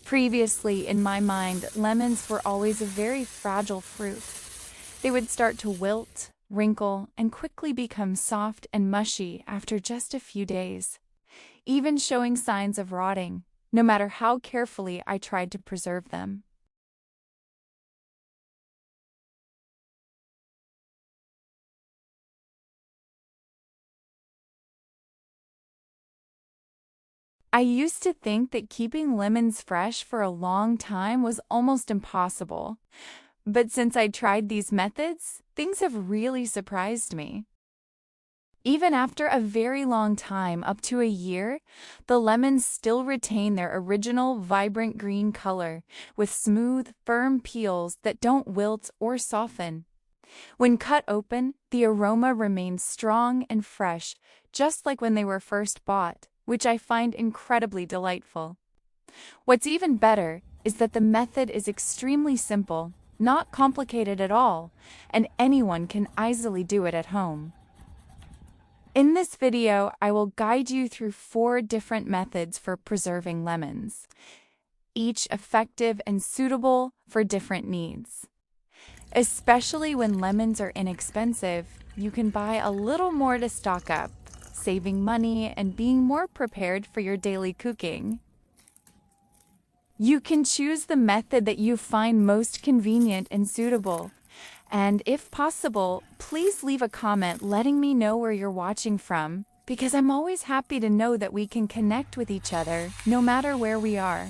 Previously, in my mind, lemons were always a very fragile fruit. They would start to wilt, wrinkle, and quickly become soft and mushy after just a few days, even showing signs of rotting, no matter how carefully I tried to preserve them. I used to think that keeping lemons fresh for a long time was almost impossible. But since I tried these methods, things have really surprised me. Even after a very long time, up to a year, the lemons still retain their original vibrant green color, with smooth, firm peels that don't wilt or soften. When cut open, the aroma remains strong and fresh, just like when they were first bought, which I find incredibly delightful. What's even better is that the method is extremely simple, not complicated at all, and anyone can easily do it at home. In this video, I will guide you through 4 different methods for preserving lemons, each effective and suitable for different needs. Especially when lemons are inexpensive, you can buy a little more to stock up, saving money and being more prepared for your daily cooking. You can choose the method that you find most convenient and suitable. And if possible, please leave a comment letting me know where you're watching from, because I'm always happy to know that we can connect with each other, no matter where we are.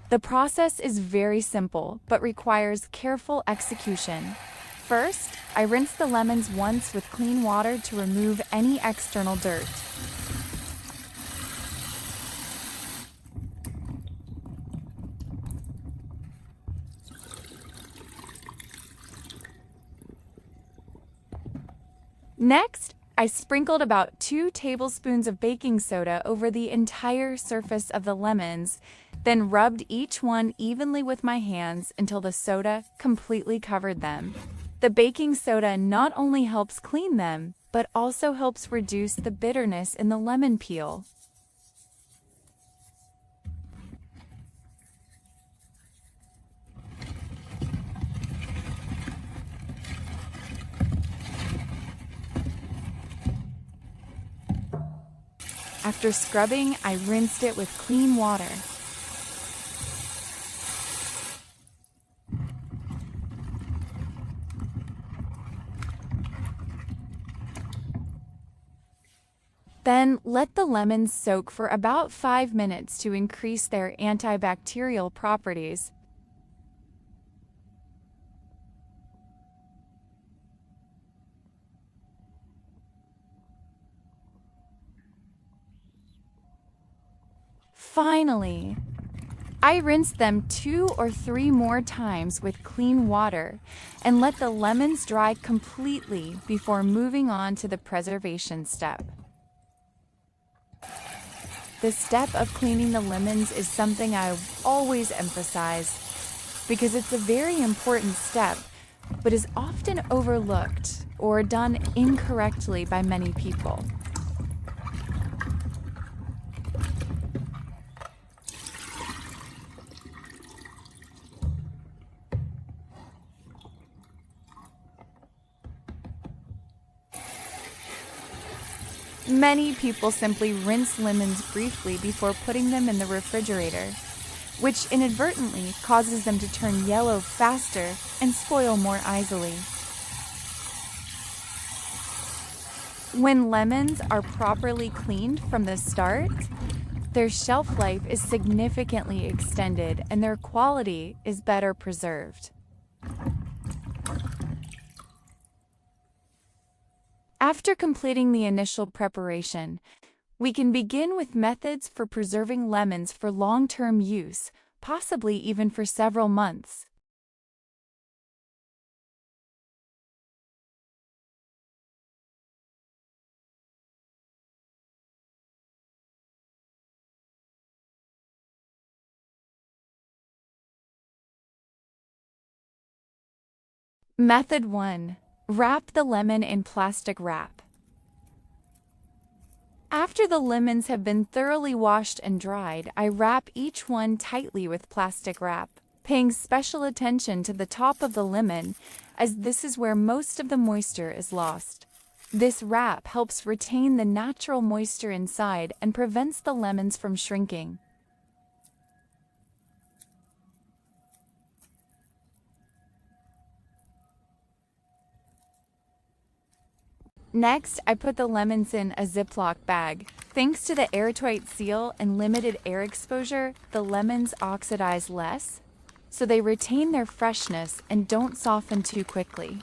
The process is very simple, but requires careful execution. First, I rinse the lemons once with clean water to remove any external dirt. Next, I sprinkled about 2 tablespoons of baking soda over the entire surface of the lemons, then rubbed each one evenly with my hands until the soda completely covered them. The baking soda not only helps clean them, but also helps reduce the bitterness in the lemon peel. After scrubbing, I rinsed it with clean water. Then let the lemons soak for about 5 minutes to increase their antibacterial properties. Finally, I rinsed them 2 or 3 more times with clean water and let the lemons dry completely before moving on to the preservation step. The step of cleaning the lemons is something I've always emphasized because it's a very important step, but is often overlooked or done incorrectly by many people. Many people simply rinse lemons briefly before putting them in the refrigerator, which inadvertently causes them to turn yellow faster and spoil more easily. When lemons are properly cleaned from the start, their shelf life is significantly extended and their quality is better preserved. After completing the initial preparation, we can begin with methods for preserving lemons for long-term use, possibly even for several months. Method 1. Wrap the lemon in plastic wrap. After the lemons have been thoroughly washed and dried, I wrap each one tightly with plastic wrap, paying special attention to the top of the lemon, as this is where most of the moisture is lost. This wrap helps retain the natural moisture inside and prevents the lemons from shrinking. Next, I put the lemons in a Ziploc bag. Thanks to the airtight seal and limited air exposure, the lemons oxidize less, so they retain their freshness and don't soften too quickly.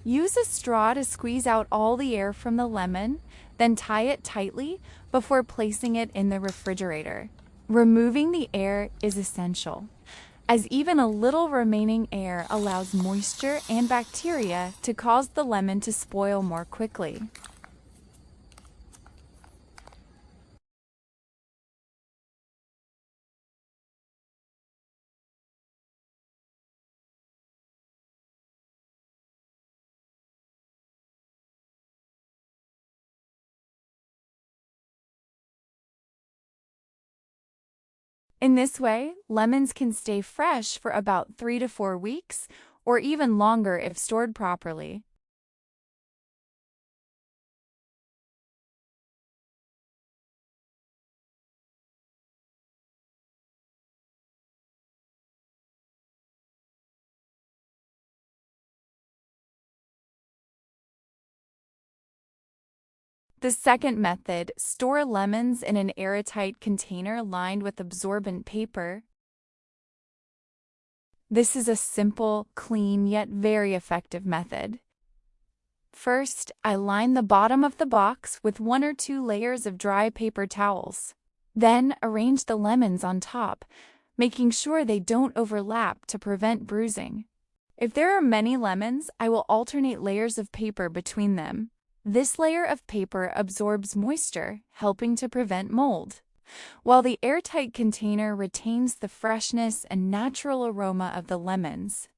Use a straw to squeeze out all the air from the lemon, then tie it tightly before placing it in the refrigerator. Removing the air is essential, as even a little remaining air allows moisture and bacteria to cause the lemon to spoil more quickly. In this way, lemons can stay fresh for about 3 to 4 weeks, or even longer if stored properly. The second method, store lemons in an airtight container lined with absorbent paper. This is a simple, clean, yet very effective method. First, I line the bottom of the box with 1 or 2 layers of dry paper towels. Then, arrange the lemons on top, making sure they don't overlap to prevent bruising. If there are many lemons, I will alternate layers of paper between them. This layer of paper absorbs moisture, helping to prevent mold, while the airtight container retains the freshness and natural aroma of the lemons.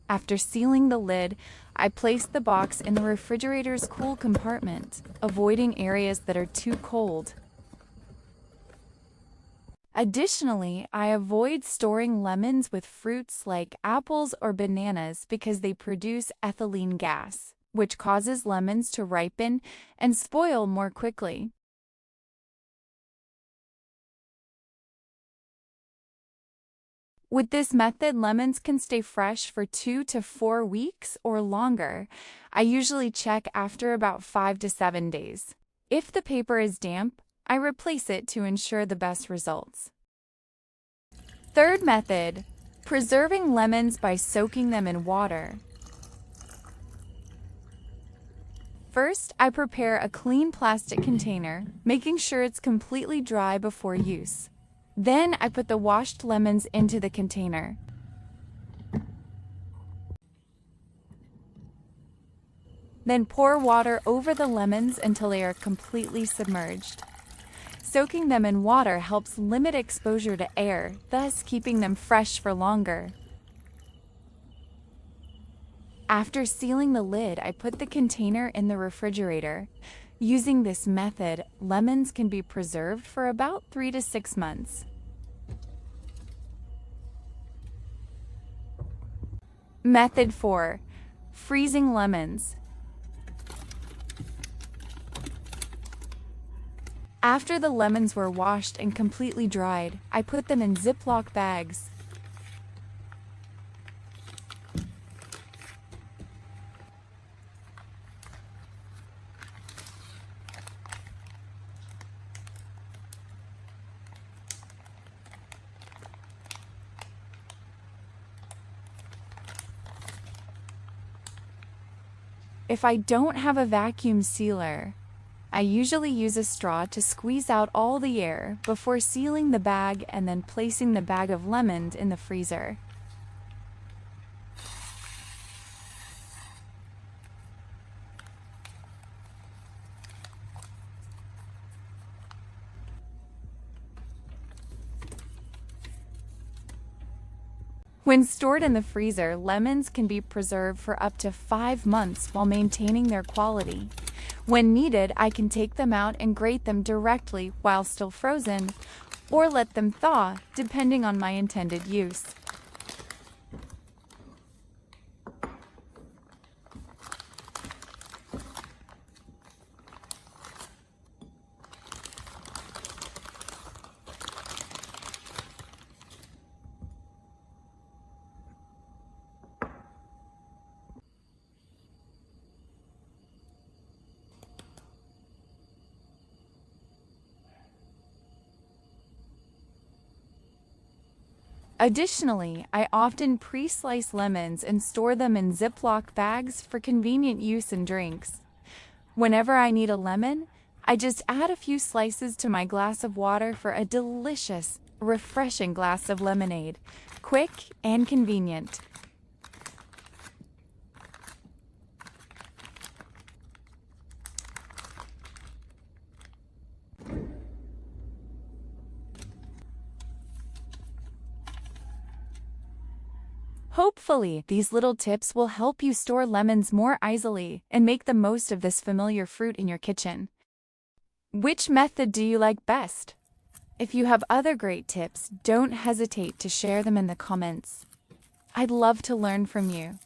After sealing the lid, I place the box in the refrigerator's cool compartment, avoiding areas that are too cold. Additionally, I avoid storing lemons with fruits like apples or bananas because they produce ethylene gas, which causes lemons to ripen and spoil more quickly. With this method, lemons can stay fresh for 2 to 4 weeks or longer. I usually check after about 5 to 7 days. If the paper is damp, I replace it to ensure the best results. Third method, preserving lemons by soaking them in water. First, I prepare a clean plastic container, making sure it's completely dry before use. Then I put the washed lemons into the container. Then pour water over the lemons until they are completely submerged. Soaking them in water helps limit exposure to air, thus keeping them fresh for longer. After sealing the lid, I put the container in the refrigerator. Using this method, lemons can be preserved for about 3 to 6 months. Method 4. Freezing lemons. After the lemons were washed and completely dried, I put them in Ziploc bags. If I don't have a vacuum sealer, I usually use a straw to squeeze out all the air before sealing the bag and then placing the bag of lemons in the freezer. When stored in the freezer, lemons can be preserved for up to 5 months while maintaining their quality. When needed, I can take them out and grate them directly while still frozen, or let them thaw, depending on my intended use. Additionally, I often pre-slice lemons and store them in Ziploc bags for convenient use in drinks. Whenever I need a lemon, I just add a few slices to my glass of water for a delicious, refreshing glass of lemonade. Quick and convenient. Hopefully, these little tips will help you store lemons more easily and make the most of this familiar fruit in your kitchen. Which method do you like best? If you have other great tips, don't hesitate to share them in the comments. I'd love to learn from you.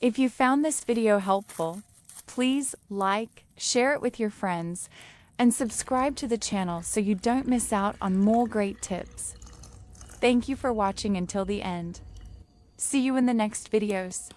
If you found this video helpful, please like, share it with your friends, and subscribe to the channel so you don't miss out on more great tips. Thank you for watching until the end. See you in the next videos.